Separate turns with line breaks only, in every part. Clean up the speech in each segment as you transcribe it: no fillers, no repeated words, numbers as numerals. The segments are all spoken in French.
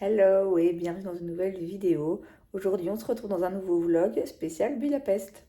Hello et bienvenue dans une nouvelle vidéo. Aujourd'hui on se retrouve dans un nouveau vlog spécial Budapest.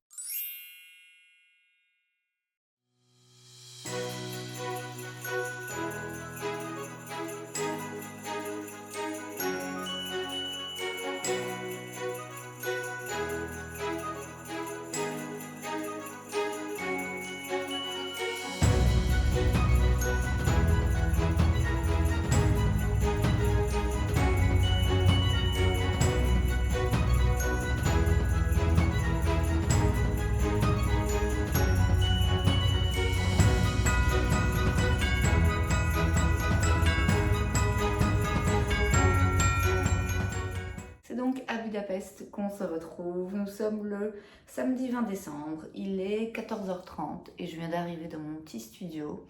C'est donc à Budapest qu'on se retrouve. Nous sommes le samedi 20 décembre, il est 14h30 et je viens d'arriver dans mon petit studio.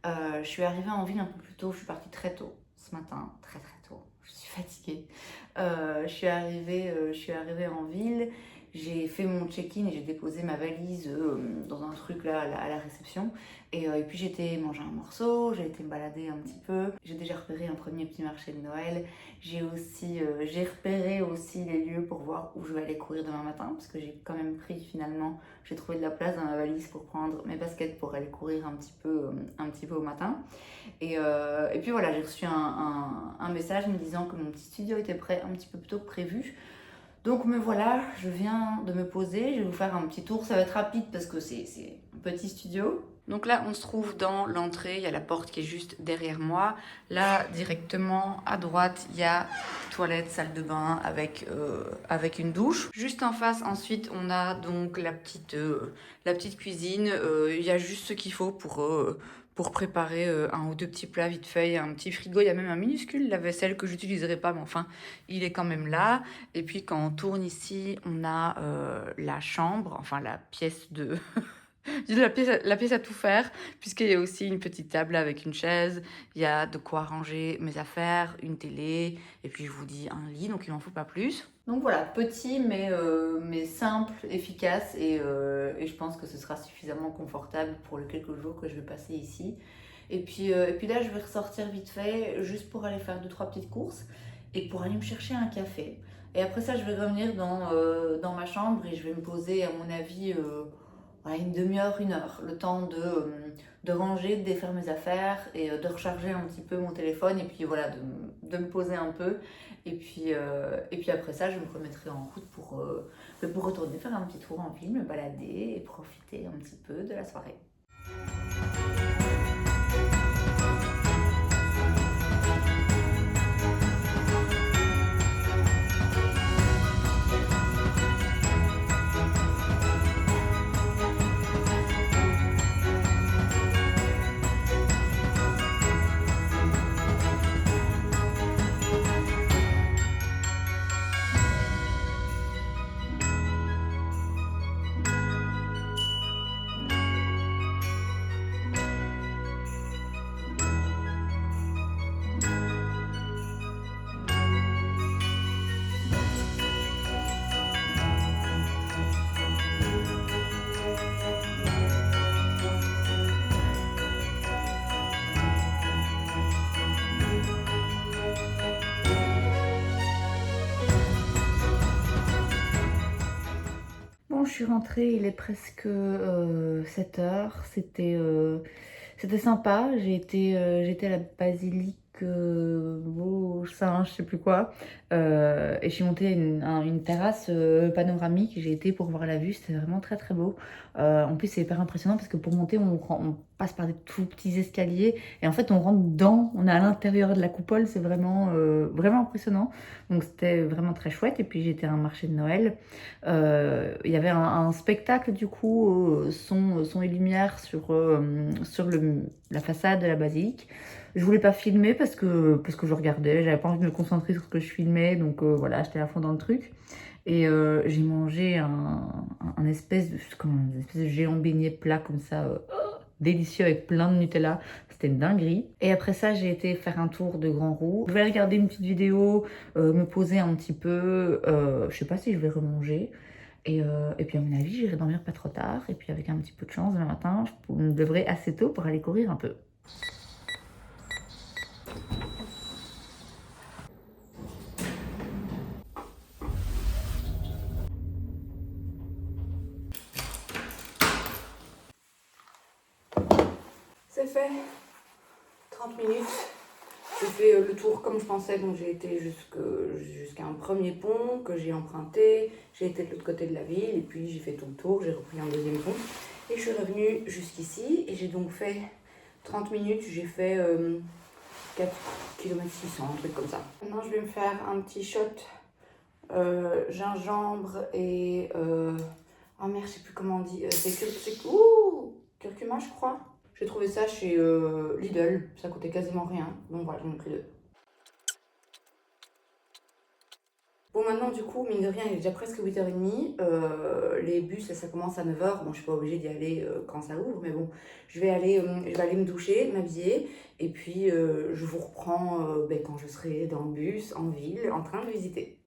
Je suis arrivée en ville un peu plus tôt, je suis partie très tôt ce matin, très tôt, je suis fatiguée. Je suis arrivée en ville, j'ai fait mon check-in et j'ai déposé ma valise dans un truc là à la réception. Et puis j'ai été manger un morceau, j'ai été me balader un petit peu. J'ai déjà repéré un premier petit marché de Noël. J'ai repéré aussi les lieux pour voir où je vais aller courir demain matin parce que j'ai quand même pris finalement, j'ai trouvé de la place dans ma valise pour prendre mes baskets pour aller courir un petit peu au matin. Et puis voilà, j'ai reçu un message me disant que mon petit studio était prêt un petit peu plus tôt que prévu. Donc me voilà, je viens de me poser, je vais vous faire un petit tour, ça va être rapide parce que c'est un petit studio. Donc là, on se trouve dans l'entrée, il y a la porte qui est juste derrière moi. Là, directement à droite, il y a toilette, salle de bain avec une douche. Juste en face, ensuite, on a donc la petite cuisine. Il y a juste ce qu'il faut pour préparer un ou deux petits plats vite fait. Il y a un petit frigo, il y a même un minuscule lave-vaisselle que j'utiliserai pas, mais enfin, il est quand même là. Et puis quand on tourne ici, on a la chambre, enfin la pièce de... la pièce à tout faire, puisqu'il y a aussi une petite table avec une chaise, il y a de quoi ranger mes affaires, une télé, et puis je vous dis un lit, donc il m'en faut pas plus. Donc voilà, petit mais simple, efficace, et je pense que ce sera suffisamment confortable pour les quelques jours que je vais passer ici. Et puis là, je vais ressortir vite fait, juste pour aller faire 2-3 petites courses, et pour aller me chercher un café. Et après ça, je vais revenir dans ma chambre et je vais me poser, à mon avis, une demi-heure, une heure, le temps de ranger, de défaire mes affaires et de recharger un petit peu mon téléphone et puis voilà, de me poser un peu. Et puis après ça, je me remettrai en route pour retourner faire un petit tour en ville, me balader et profiter un petit peu de la soirée. Bon, je suis rentrée, il est presque 7h. C'était sympa. J'étais à la basilique Saint, je sais plus quoi. Et je suis montée à une terrasse panoramique. J'ai été pour voir la vue. C'était vraiment très très beau. En plus, c'est hyper impressionnant parce que pour monter, on passe par des tout petits escaliers. Et en fait, on est à l'intérieur de la coupole. C'est vraiment impressionnant. Donc, c'était vraiment très chouette. Et puis, j'étais à un marché de Noël. Il y avait un spectacle du coup, son et lumière sur la façade de la basilique. Je voulais pas filmer parce que je regardais, j'avais pas envie de me concentrer sur ce que je filmais, donc voilà, j'étais à fond dans le truc. Et j'ai mangé un espèce de géant beignet plat comme ça, délicieux avec plein de Nutella. C'était une dinguerie. Et après ça, j'ai été faire un tour de Grand Roue. Je vais regarder une petite vidéo, me poser un petit peu. Je sais pas si je vais remanger. Et puis à mon avis, j'irai dormir pas trop tard. Et puis avec un petit peu de chance, demain matin, je me lèverai assez tôt pour aller courir un peu.
j'ai fait 30 minutes. J'ai fait le tour comme je pensais, donc j'ai été jusqu'à un premier pont que j'ai emprunté. J'ai été de l'autre côté de la ville et puis j'ai fait tout le tour, j'ai repris un deuxième pont. Et je suis revenue jusqu'ici et j'ai donc fait 30 minutes, j'ai fait 4 km 600, un truc comme ça. Maintenant je vais me faire un petit shot gingembre et... oh merde, je sais plus comment on dit, curcuma je crois. J'ai trouvé ça chez Lidl, ça coûtait quasiment rien, donc voilà, j'en ai pris 2. Bon maintenant du coup, mine de rien, il est déjà presque 8h30, les bus ça commence à 9h, bon je suis pas obligée d'y aller quand ça ouvre, mais bon, je vais aller me doucher, m'habiller, et puis je vous reprends quand je serai dans le bus, en ville, en train de visiter.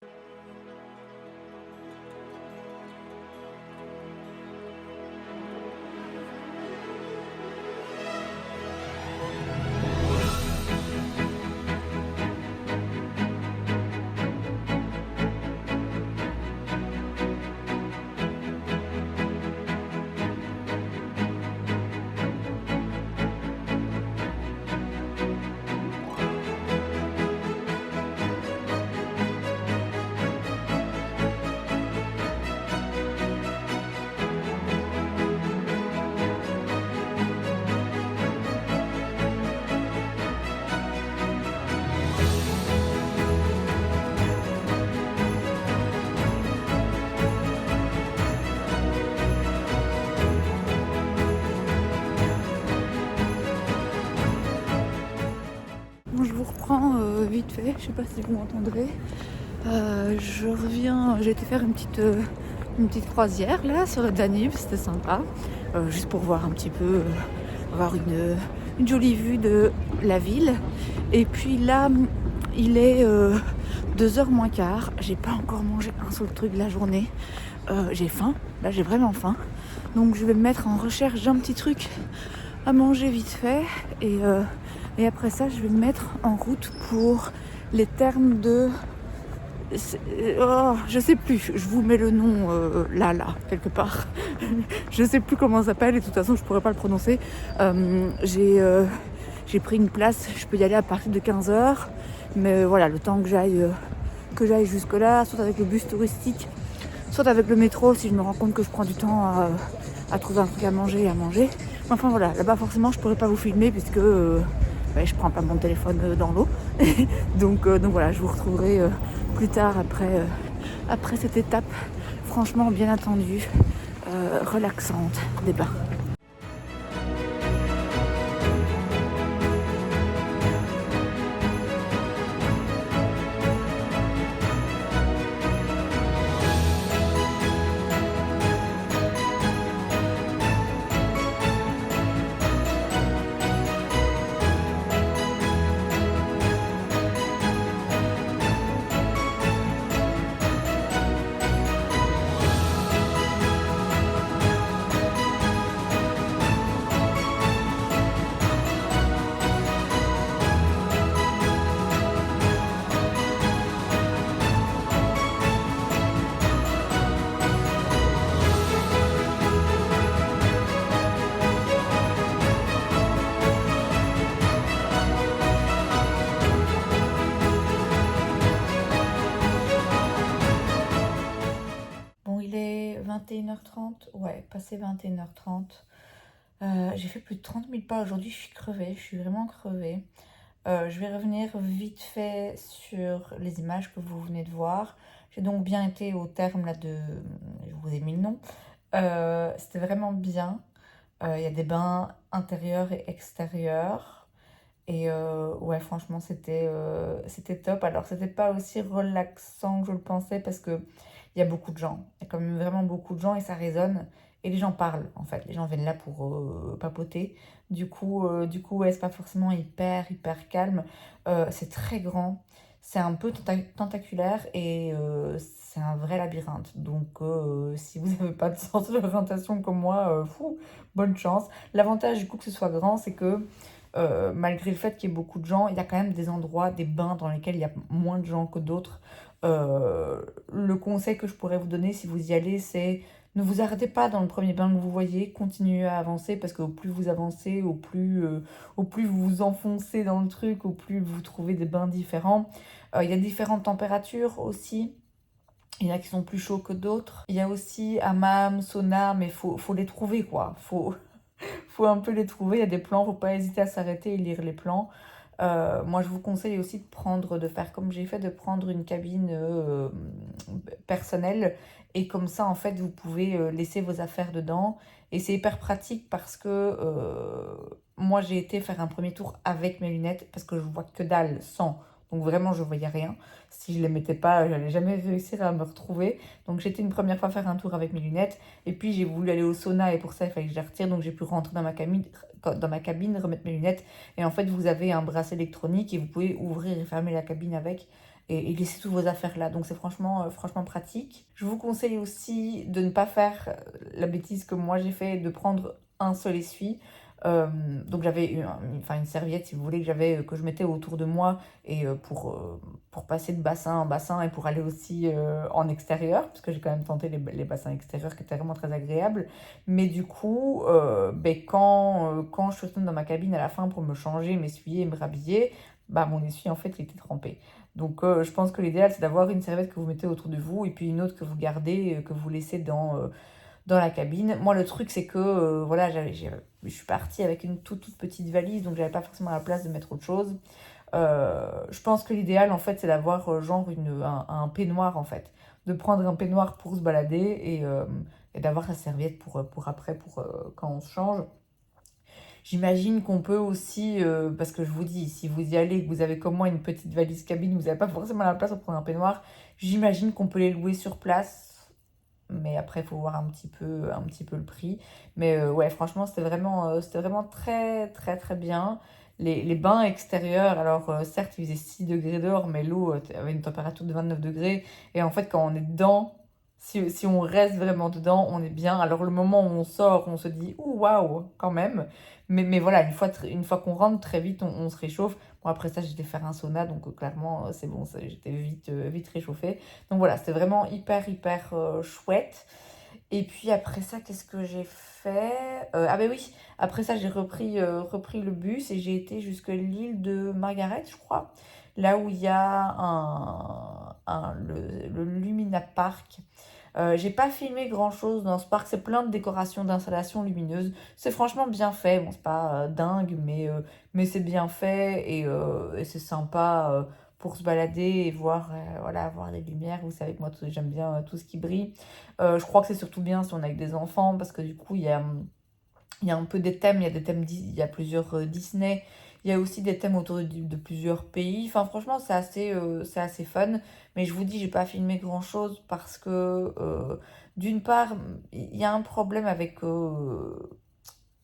Bon, je vous reprends vite fait, je sais pas si vous m'entendrez. Je reviens, j'ai été faire une petite croisière là sur le Danube, c'était sympa. Juste pour voir un petit peu, avoir une jolie vue de la ville. Et puis là, il est 2h moins quart, j'ai pas encore mangé un seul truc de la journée. J'ai faim, là j'ai vraiment faim. Donc je vais me mettre en recherche d'un petit truc à manger vite fait. Et après ça, je vais me mettre en route pour les thermes de... Oh, je sais plus, je vous mets le nom là, quelque part. Je sais plus comment ça s'appelle et de toute façon, je pourrais pas le prononcer. J'ai pris une place, je peux y aller à partir de 15h. Mais voilà, le temps que j'aille jusque-là, soit avec le bus touristique, soit avec le métro, si je me rends compte que je prends du temps à trouver un truc à manger et à manger. Enfin voilà, là-bas forcément, je pourrais pas vous filmer puisque... je prends pas mon téléphone dans l'eau. donc voilà, je vous retrouverai plus tard après cette étape franchement bien attendue, relaxante des bains. Bon, il est 21h30, ouais, passé 21h30. J'ai fait plus de 30 000 pas aujourd'hui, je suis crevée, je suis vraiment crevée. Je vais revenir vite fait sur les images que vous venez de voir. J'ai donc bien été au terme là de... Je vous ai mis le nom. C'était vraiment bien. Il y a des bains intérieurs et extérieurs. Et ouais, franchement, c'était top. Alors, c'était pas aussi relaxant que je le pensais parce que il y a beaucoup de gens. Il y a quand même vraiment beaucoup de gens et ça résonne. Et les gens parlent, en fait. Les gens viennent là pour papoter. Ouais, c'est pas forcément hyper calme. C'est très grand. C'est un peu tentaculaire et c'est un vrai labyrinthe. Donc, si vous n'avez pas de sens de l'orientation comme moi, bonne chance. L'avantage du coup que ce soit grand, c'est que malgré le fait qu'il y ait beaucoup de gens, il y a quand même des endroits, des bains dans lesquels il y a moins de gens que d'autres. Le conseil que je pourrais vous donner si vous y allez, c'est Ne vous arrêtez pas dans le premier bain que vous voyez, continuez à avancer parce qu'au plus vous avancez, au plus vous vous enfoncez dans le truc, au plus vous trouvez des bains différents. Il y a différentes températures aussi. Il y en a qui sont plus chauds que d'autres. Il y a aussi hammam, sauna, mais faut les trouver quoi. Faut un peu les trouver. Il y a des plans, faut pas hésiter à s'arrêter et lire les plans. Moi, je vous conseille aussi de faire comme j'ai fait, de prendre une cabine personnelle. Et comme ça, en fait, vous pouvez laisser vos affaires dedans. Et c'est hyper pratique parce que moi, j'ai été faire un premier tour avec mes lunettes parce que je vois que dalle sans. Donc vraiment, je voyais rien. Si je les mettais pas, j'allais jamais réussir à me retrouver. Donc j'étais une première fois faire un tour avec mes lunettes. Et puis j'ai voulu aller au sauna et pour ça, il fallait que je les retire. Donc j'ai pu rentrer dans ma cabine, remettre mes lunettes. Et en fait, vous avez un bracelet électronique et vous pouvez ouvrir et fermer la cabine avec et laisser toutes vos affaires là. Donc c'est franchement pratique. Je vous conseille aussi de ne pas faire la bêtise que moi j'ai fait, de prendre un seul essuie. Donc j'avais une serviette si vous voulez que je mettais autour de moi et pour passer de bassin en bassin et pour aller aussi en extérieur parce que j'ai quand même tenté les bassins extérieurs qui étaient vraiment très agréables, mais du coup quand je suis retournée dans ma cabine à la fin pour me changer, m'essuyer et me rhabiller, bah mon essuie en fait il était trempé. Donc je pense que l'idéal c'est d'avoir une serviette que vous mettez autour de vous et puis une autre que vous gardez, que vous laissez dans la cabine. Moi, le truc, c'est que voilà, je suis partie avec une toute petite valise, donc j'avais pas forcément la place de mettre autre chose. Je pense que l'idéal, en fait, c'est d'avoir genre un peignoir, en fait. De prendre un peignoir pour se balader et d'avoir sa serviette pour après, quand on se change. J'imagine qu'on peut aussi, parce que je vous dis, si vous y allez, que vous avez comme moi une petite valise cabine, vous n'avez pas forcément la place pour prendre un peignoir, j'imagine qu'on peut les louer sur place. Mais après, il faut voir un petit peu le prix. Mais ouais, franchement, c'était vraiment très, très, très bien. Les bains extérieurs, alors certes, il faisait 6 degrés dehors, mais l'eau avait une température de 29 degrés. Et en fait, quand on est dedans, si on reste vraiment dedans, on est bien. Alors le moment où on sort, on se dit, ouh, waouh, quand même. Mais voilà, une fois qu'on rentre, très vite, on se réchauffe. Bon, après ça, j'étais faire un sauna, donc clairement, c'est bon, j'étais vite réchauffée. Donc voilà, c'était vraiment hyper chouette. Et puis après ça, qu'est-ce que j'ai fait? Ah ben oui, après ça, j'ai repris le bus et j'ai été jusque l'île de Margaret, je crois. Là où il y a le Lumina Park. J'ai pas filmé grand chose dans ce parc, c'est plein de décorations, d'installations lumineuses. C'est franchement bien fait, bon, c'est pas dingue, mais c'est bien fait et c'est sympa pour se balader et voir les lumières. Vous savez que moi j'aime bien tout ce qui brille. Je crois que c'est surtout bien si on est avec des enfants parce que du coup il y a un peu des thèmes, il y a des thèmes, il y a plusieurs Disney. Il y a aussi des thèmes autour de plusieurs pays. Enfin, franchement, c'est assez fun. Mais je vous dis, j'ai pas filmé grand-chose parce que, d'une part, il y a un problème avec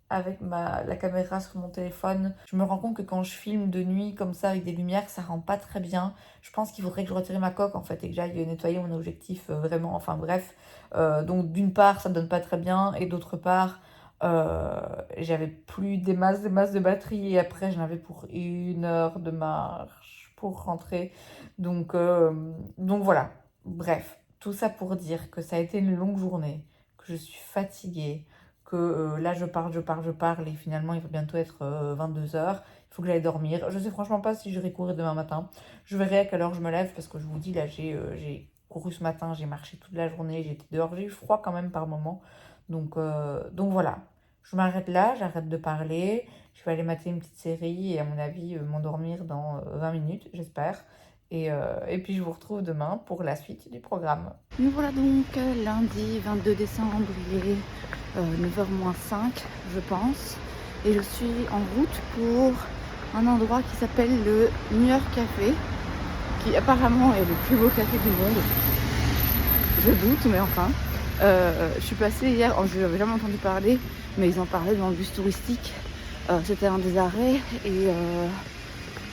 la caméra sur mon téléphone. Je me rends compte que quand je filme de nuit, comme ça, avec des lumières, ça rend pas très bien. Je pense qu'il faudrait que je retire ma coque, en fait, et que j'aille nettoyer mon objectif vraiment. Enfin, bref. Donc, d'une part, ça ne donne pas très bien. Et d'autre part... j'avais plus des masses de batterie et après j'en avais pour 1 heure de marche pour rentrer donc voilà, bref, tout ça pour dire que ça a été une longue journée, que je suis fatiguée, que là je parle et finalement il va bientôt être 22 h. Il faut que j'aille dormir. Je sais franchement pas si j'irai courir demain matin, je verrai à quelle heure je me lève parce que je vous dis là j'ai couru ce matin, j'ai marché toute la journée, j'étais dehors, j'ai eu froid quand même par moment. Donc voilà, je m'arrête là, j'arrête de parler. Je vais aller mater une petite série et à mon avis m'endormir dans 20 minutes, j'espère. Et puis je vous retrouve demain pour la suite du programme.
Nous voilà donc lundi 22 décembre, il est 9h-5 je pense. Et je suis en route pour un endroit qui s'appelle le New York Café, qui apparemment est le plus beau café du monde. Je doute, mais enfin. Je suis passée hier, je n'avais jamais entendu parler, mais ils en parlaient dans le bus touristique. C'était un des arrêts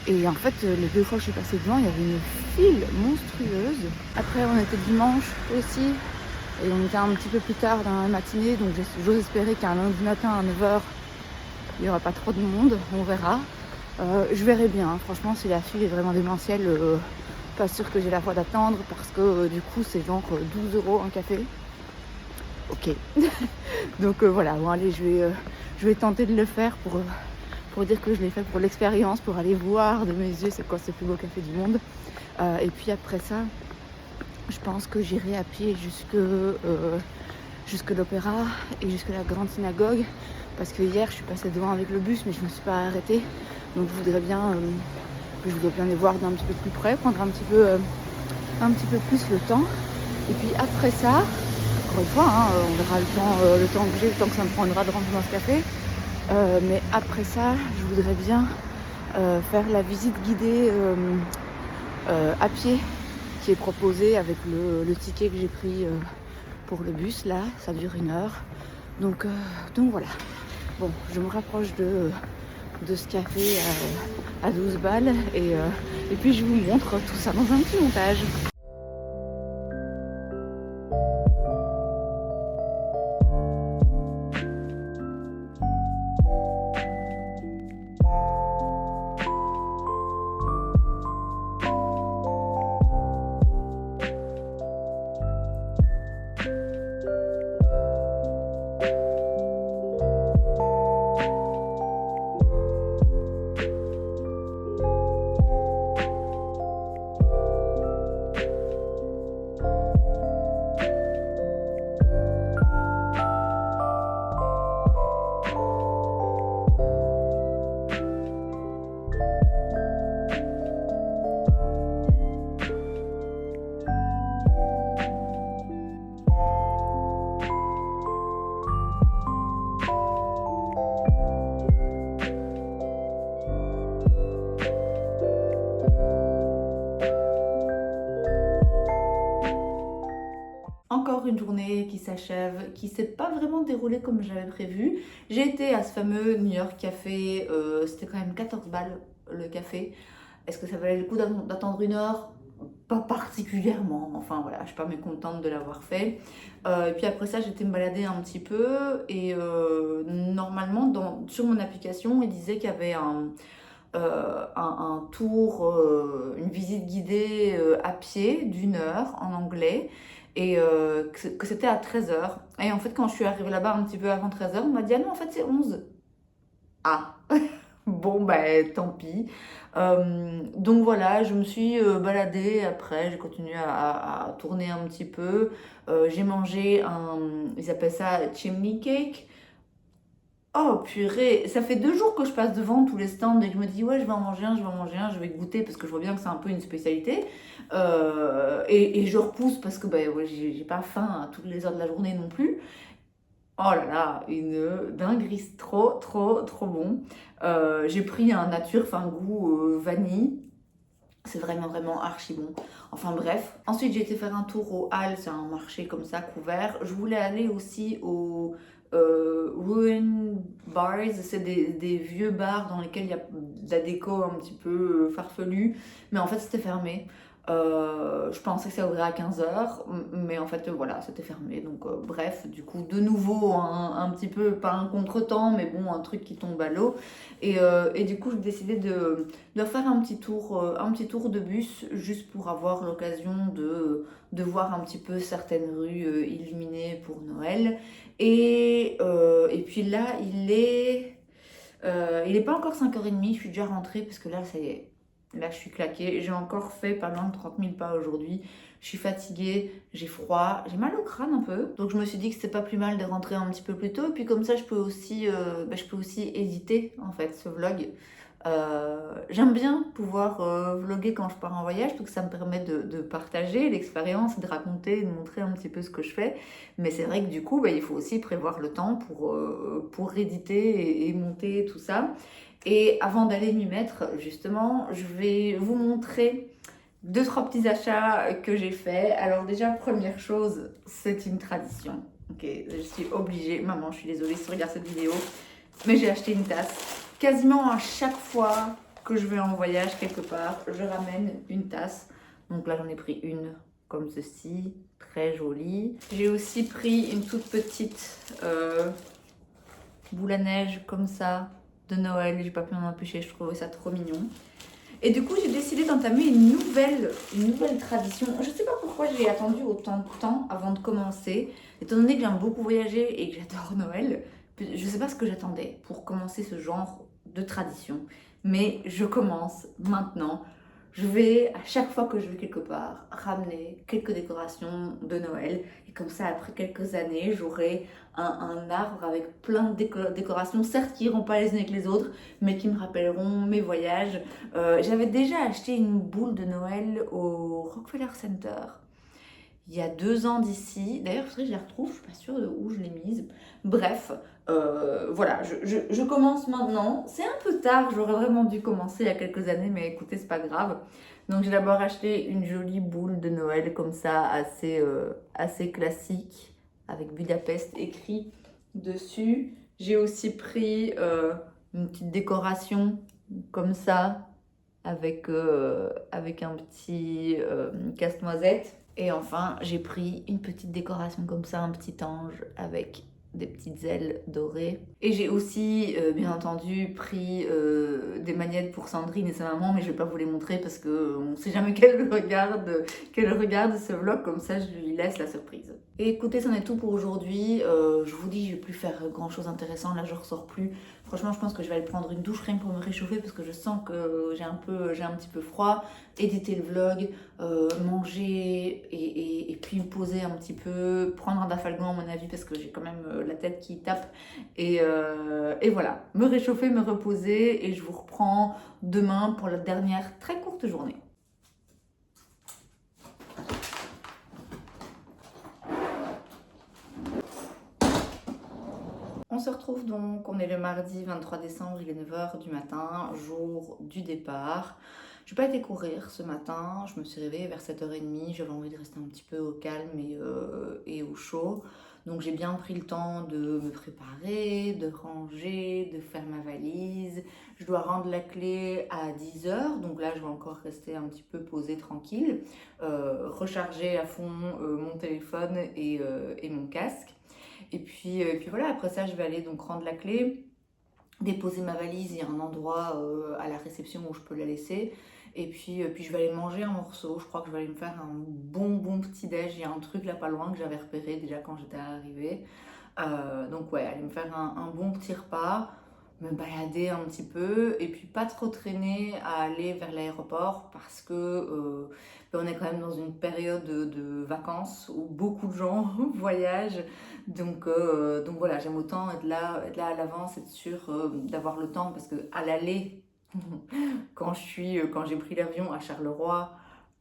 et en fait les 2 fois que je suis passée devant, il y avait une file monstrueuse. Après on était dimanche aussi et on était un petit peu plus tard dans la matinée, donc j'ose espérer qu'un lundi matin à 9h il n'y aura pas trop de monde, on verra. Je verrai bien, hein. Franchement si la file est vraiment démentielle, pas sûr que j'ai la foi d'attendre parce que du coup c'est genre 12 € un café. Ok. Donc voilà, bon allez, je vais tenter de le faire pour dire que je l'ai fait pour l'expérience, pour aller voir de mes yeux c'est quoi ce plus beau café du monde. Et puis après ça, je pense que j'irai à pied jusque l'opéra et jusque la grande synagogue. Parce que hier, je suis passée devant avec le bus, mais je ne me suis pas arrêtée. Donc je voudrais bien les voir d'un petit peu plus près, prendre un petit peu plus le temps. Et puis après ça, encore une fois, hein, on verra le temps que j'ai, le temps que ça me prendra de rentrer dans ce café. Mais après ça, je voudrais bien faire la visite guidée à pied qui est proposée avec le ticket que j'ai pris pour le bus. Là, ça dure 1 heure. Donc voilà. Bon, je me rapproche de ce café à 12 balles et puis je vous montre tout ça dans un petit montage. Encore une journée qui s'achève, qui s'est pas vraiment déroulée comme j'avais prévu. J'ai été à ce fameux New York Café, c'était quand même 14 balles le café. Est-ce que ça valait le coup d'attendre 1 heure? Pas particulièrement, enfin voilà, je suis pas mécontente de l'avoir fait. Et puis après ça, j'étais me balader un petit peu et normalement, sur mon application, il disait qu'il y avait un tour, une visite guidée à pied d'1 heure en anglais et que c'était à 13 h. Et en fait, quand je suis arrivée là-bas un petit peu avant 13 h, on m'a dit ah non, en fait, c'est 11. Ah, bon, ben tant pis. Donc voilà, je me suis baladée après, j'ai continué à tourner un petit peu. J'ai mangé ils appellent ça chimney cake. Oh purée, ça fait 2 jours que je passe devant tous les stands et que je me dis ouais je vais en manger un, je vais en manger un, je vais goûter parce que je vois bien que c'est un peu une spécialité. Et je repousse parce que ben, ouais, j'ai pas faim à toutes les heures de la journée non plus. Oh là là, une dinguerie, c'est trop trop trop bon. J'ai pris un nature, enfin goût vanille. C'est vraiment vraiment archi bon. Enfin bref. Ensuite j'ai été faire un tour au Hall, c'est un marché comme ça couvert. Je voulais aller aussi au Ruin Bars, c'est des vieux bars dans lesquels il y a de la déco un petit peu farfelue. Mais en fait c'était fermé. Je pensais que ça ouvrait à 15 h, mais en fait voilà, c'était fermé. Donc bref, du coup de nouveau un petit peu, pas un contretemps, mais bon, un truc qui tombe à l'eau. Et du coup j'ai décidé de faire un petit tour de bus juste pour avoir l'occasion de voir un petit peu certaines rues illuminées pour Noël. Et puis là, il est pas encore 5h30, je suis déjà rentrée parce que là, ça y est, là je suis claquée. J'ai encore fait pas loin de 30 000 pas aujourd'hui. Je suis fatiguée, j'ai froid, j'ai mal au crâne un peu. Donc je me suis dit que c'était pas plus mal de rentrer un petit peu plus tôt. Et puis comme ça, je peux aussi éditer en fait ce vlog. J'aime bien pouvoir vlogger quand je pars en voyage parce que ça me permet de partager l'expérience, de raconter, de montrer un petit peu ce que je fais. Mais c'est vrai que du coup, il faut aussi prévoir le temps pour éditer et monter tout ça. Et avant d'aller m'y mettre, justement, je vais vous montrer 2-3 petits achats que j'ai faits. Alors déjà, première chose, c'est une tradition. Ok, je suis obligée, maman, je suis désolée si tu regardes cette vidéo, mais j'ai acheté une tasse. Quasiment à chaque fois que je vais en voyage quelque part, je ramène une tasse. Donc là, j'en ai pris une comme ceci, très jolie. J'ai aussi pris une toute petite boule à neige comme ça de Noël. J'ai pas pu m'en empêcher, je trouvais ça trop mignon.
Et du coup, j'ai décidé d'entamer une nouvelle tradition. Je sais pas pourquoi j'ai attendu autant de temps avant de commencer. Étant donné que j'aime beaucoup voyager et que j'adore Noël, je sais pas ce que j'attendais pour commencer ce genre de tradition. Mais je commence maintenant. Je vais, à chaque fois que je vais quelque part, ramener quelques décorations de Noël. Et comme ça, après quelques années, j'aurai un arbre avec plein de décorations, certes qui n'iront pas les unes avec les autres, mais qui me rappelleront mes voyages. J'avais déjà acheté une boule de Noël au Rockefeller Center il y a 2 ans d'ici. D'ailleurs, il faudrait que je la retrouve, je suis pas sûre de où je l'ai mise. Bref, voilà, je commence maintenant. C'est un peu tard, j'aurais vraiment dû commencer il y a quelques années, mais écoutez, c'est pas grave. Donc j'ai d'abord acheté une jolie boule de Noël comme ça, assez classique, avec Budapest écrit dessus. J'ai aussi pris une petite décoration comme ça, avec un petit casse-noisette. Et enfin, j'ai pris une petite décoration comme ça, un petit ange avec des petites ailes dorées. Et j'ai aussi, bien entendu, pris des magnettes pour Sandrine et sa maman, mais je vais pas vous les montrer parce qu'on sait jamais qu'elle regarde ce vlog, comme ça je lui laisse la surprise. Et écoutez, c'en est tout pour aujourd'hui. Je vous dis, je vais plus faire grand chose d'intéressant, là je ressors plus. Franchement, je pense que je vais aller prendre une douche rien que pour me réchauffer parce que je sens que j'ai un petit peu froid. Éditer le vlog, manger et puis me poser un petit peu, prendre un Dafalgan à mon avis parce que j'ai quand même la tête qui tape et voilà, me réchauffer, me reposer et je vous reprends demain pour la dernière très courte journée. On se retrouve donc, on est le mardi 23 décembre, il est 9h du matin, jour du départ. Je n'ai pas été courir ce matin, je me suis réveillée vers 7h30, j'avais envie de rester un petit peu au calme et au chaud. Donc j'ai bien pris le temps de me préparer, de ranger, de faire ma valise. Je dois rendre la clé à 10h, donc là je vais encore rester un petit peu posée tranquille, recharger à fond mon téléphone et mon casque. Et puis voilà, après ça, je vais aller donc rendre la clé, déposer ma valise. Il y a un endroit à la réception où je peux la laisser. Et puis je vais aller manger un morceau. Je crois que je vais aller me faire un bon petit déj. Il y a un truc là pas loin que j'avais repéré déjà quand j'étais arrivée. Donc ouais, aller me faire un bon petit repas, me balader un petit peu et puis pas trop traîner à aller vers l'aéroport parce que on est quand même dans une période de vacances où beaucoup de gens voyagent. Donc voilà, j'aime autant être là à l'avance, être sûre d'avoir le temps parce que à l'aller, quand j'ai pris l'avion à Charleroi,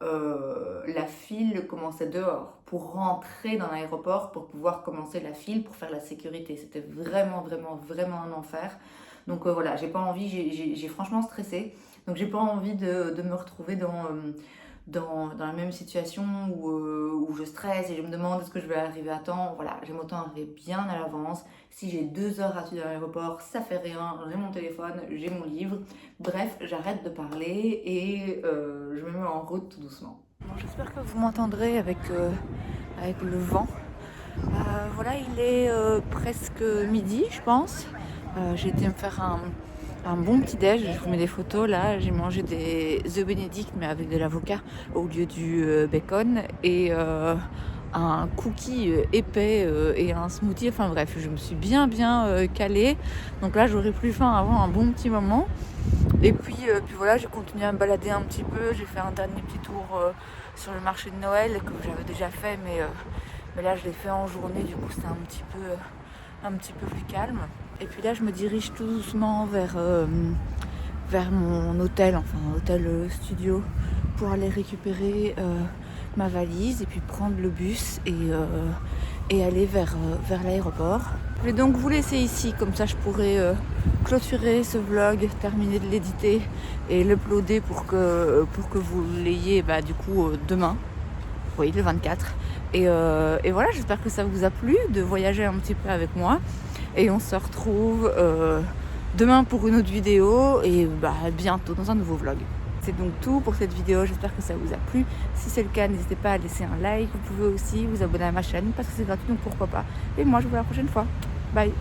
la file commençait dehors pour rentrer dans l'aéroport pour pouvoir commencer la file pour faire la sécurité. C'était vraiment un enfer. Donc voilà, j'ai pas envie, j'ai franchement stressé. Donc j'ai pas envie de me retrouver dans la même situation où je stresse et je me demande est-ce que je vais arriver à temps. Voilà, j'aime autant arriver bien à l'avance. Si j'ai 2 heures à suivre à l'aéroport, ça fait rien, j'ai mon téléphone, j'ai mon livre. Bref, j'arrête de parler et je me mets en route tout doucement. Bon, j'espère que vous m'entendrez avec le vent. Voilà, il est presque midi, je pense. J'ai été me faire un bon petit déj. Je vous mets des photos là. J'ai mangé des œufs bénédicts mais avec de l'avocat au lieu du bacon et un cookie épais et un smoothie. Enfin bref, je me suis bien calée. Donc là, j'aurai plus faim avant un bon petit moment. Et puis voilà, j'ai continué à me balader un petit peu. J'ai fait un dernier petit tour sur le marché de Noël que j'avais déjà fait, mais là je l'ai fait en journée. Du coup, c'était un petit peu plus calme. Et puis là, je me dirige tout doucement vers mon hôtel, enfin hôtel studio, pour aller récupérer ma valise et puis prendre le bus et aller vers l'aéroport. Je vais donc vous laisser ici, comme ça je pourrai clôturer ce vlog, terminer de l'éditer et l'uploader pour que vous l'ayez du coup demain, oui, le 24. Et voilà, j'espère que ça vous a plu de voyager un petit peu avec moi. Et on se retrouve demain pour une autre vidéo et bientôt dans un nouveau vlog. C'est donc tout pour cette vidéo, j'espère que ça vous a plu. Si c'est le cas, n'hésitez pas à laisser un like. Vous pouvez aussi vous abonner à ma chaîne parce que c'est gratuit, donc pourquoi pas. Et moi, je vous vois la prochaine fois. Bye.